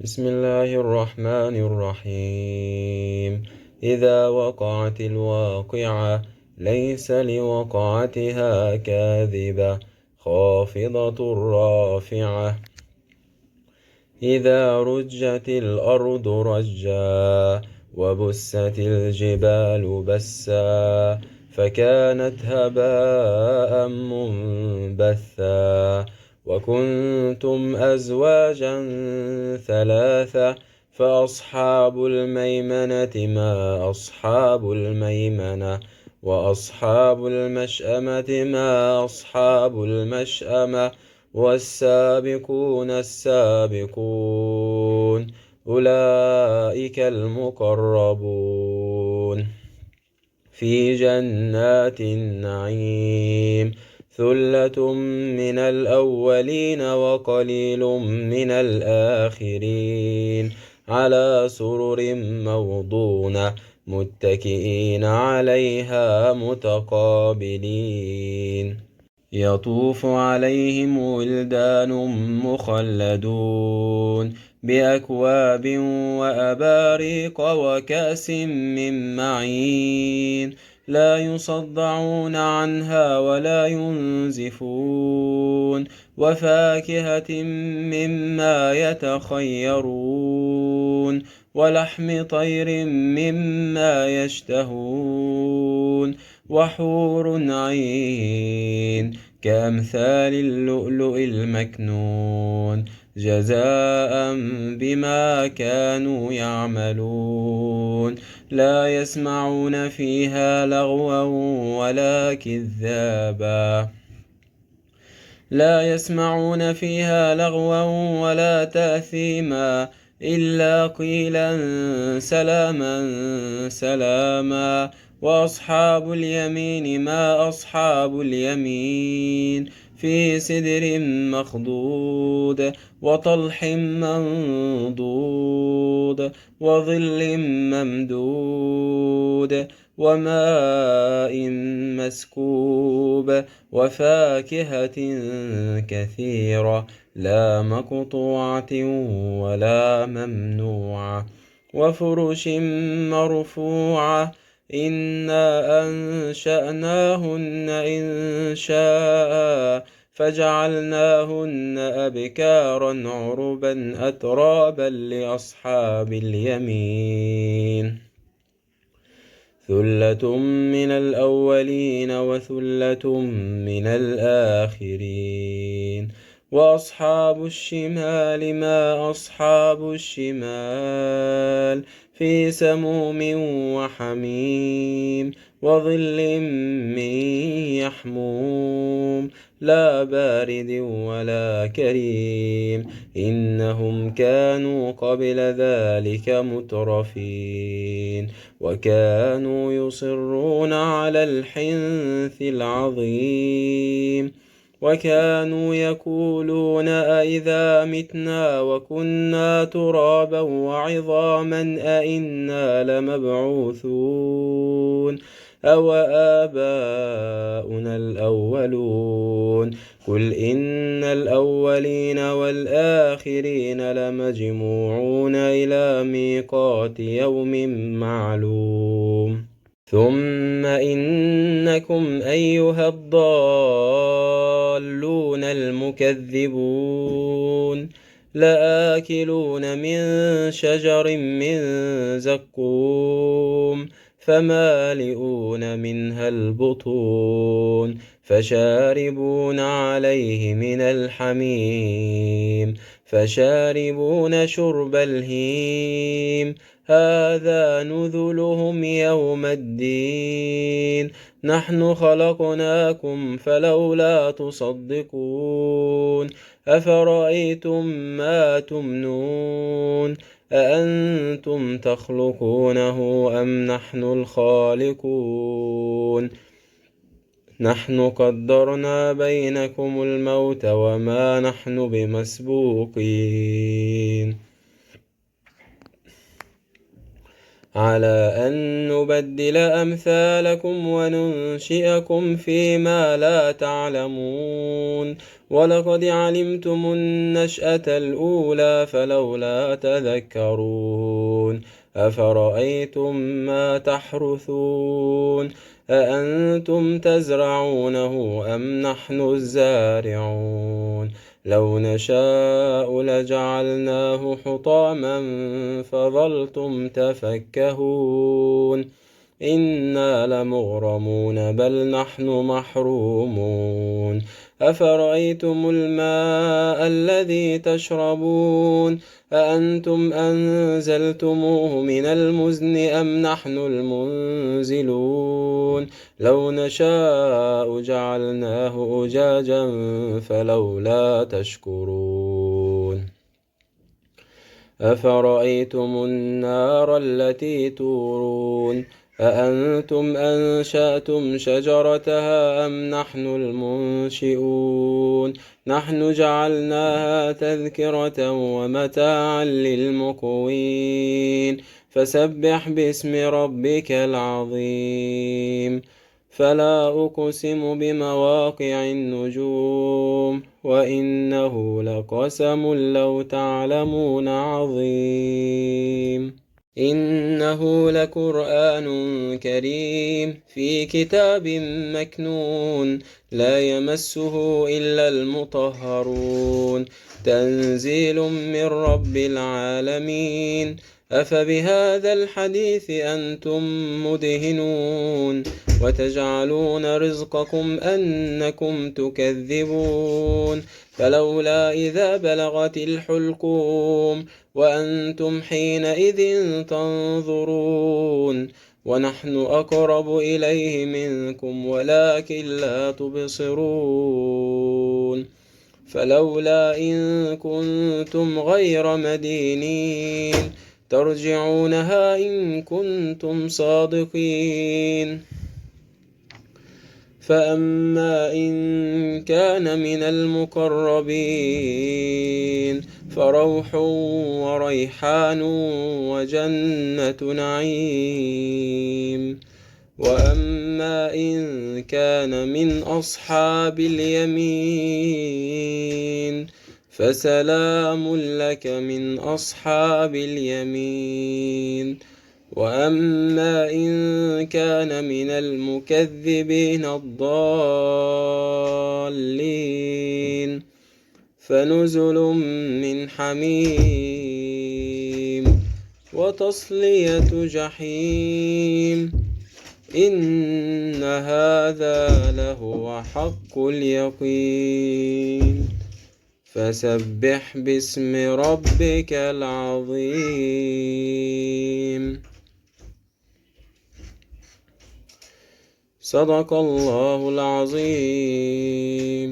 بسم الله الرحمن الرحيم. إذا وقعت الواقعة ليس لوقعتها كاذبة خافضة رافعة. إذا رجت الأرض رجا وبست الجبال بسا فكانت هباء منبثا وكنتم أزواجا ثلاثة فأصحاب الميمنة ما أصحاب الميمنة وأصحاب المشأمة ما أصحاب المشأمة والسابقون السابقون أولئك المقربون في جنات النعيم ثلة من الأولين وقليل من الآخرين على سرر موضونة متكئين عليها متقابلين يطوف عليهم ولدان مخلدون بأكواب وأباريق وكأس من معين لا يصدعون عنها ولا ينزفون وفاكهة مما يتخيرون ولحم طير مما يشتهون وحور عين كأمثال اللؤلؤ المكنون جزاء بما كانوا يعملون لا يسمعون فيها لغوا ولا كذابا لا يسمعون فيها لغوا ولا تأثيما إلا قيلا سلاما سلاما وأصحاب اليمين ما أصحاب اليمين في سدر مخضود وطلح منضود وظل ممدود وماء مسكوب وفاكهة كثيرة لا مقطوعة ولا ممنوعة وفرش مرفوعة إنا أنشأناهن إنشاء فجعلناهن أبكارا عربا أترابا لأصحاب اليمين ثلة من الأولين وثلة من الآخرين وأصحاب الشمال ما أصحاب الشمال في سموم وحميم وظل من يحموم لا بارد ولا كريم إنهم كانوا قبل ذلك مترفين وكانوا يصرون على الحنث العظيم وكانوا يقولون أئذا متنا وكنا ترابا وعظاما أئنا لمبعوثون أو آباؤنا الأولون قل إن الأولين والآخرين لمجموعون إلى ميقات يوم معلوم ثم إنكم أيها الضالون المكذبون لآكلون من شجر من زقوم فمالئون منها البطون فشاربون عليه من الحميم فشاربون شرب الهيم هذا نذلهم يوم الدين نحن خلقناكم فلولا تصدقون أفرأيتم ما تمنون أأنتم تخلقونه أم نحن الخالقون نحن قدرنا بينكم الموت وما نحن بمسبوقين على أن نبدل أمثالكم وننشئكم فيما لا تعلمون ولقد علمتم النشأة الأولى فلولا تذكرون أفرأيتم ما تحرثون أأنتم تزرعونه أم نحن الزارعون لو نشاء لجعلناه حطاما فظلتم تفكهون إنا لمغرمون بل نحن محرومون أفرأيتم الماء الذي تشربون أأنتم أنزلتموه من المزن أم نحن المنزلون لو نشاء جعلناه أجاجا فلولا تشكرون أفرأيتم النار التي تورون أأنتم أنشأتم شجرتها أم نحن المنشئون نحن جعلناها تذكرة ومتاعا للمقوين فسبح باسم ربك العظيم فلا أقسم بمواقع النجوم وإنه لقسم لو تعلمون عظيم إنه لقرآن كريم في كتاب مكنون لا يمسه إلا المطهرون تنزيل من رب العالمين أفبهذا الحديث أنتم مدهنون وتجعلون رزقكم أنكم تكذبون فلولا إذا بلغت الحلقوم وأنتم حينئذ تنظرون ونحن أقرب إليه منكم ولكن لا تبصرون فلولا إن كنتم غير مدينين ترجعونها إن كنتم صادقين فأما إن كان من المقربين فروح وريحان وجنة نعيم وأما إن كان من أصحاب اليمين فسلام لك من أصحاب اليمين وأما إن كان من المكذبين الضالين فنزل من حميم وتصلية جحيم إن هذا لهو حق اليقين فسبح باسم ربك العظيم صدق الله العظيم.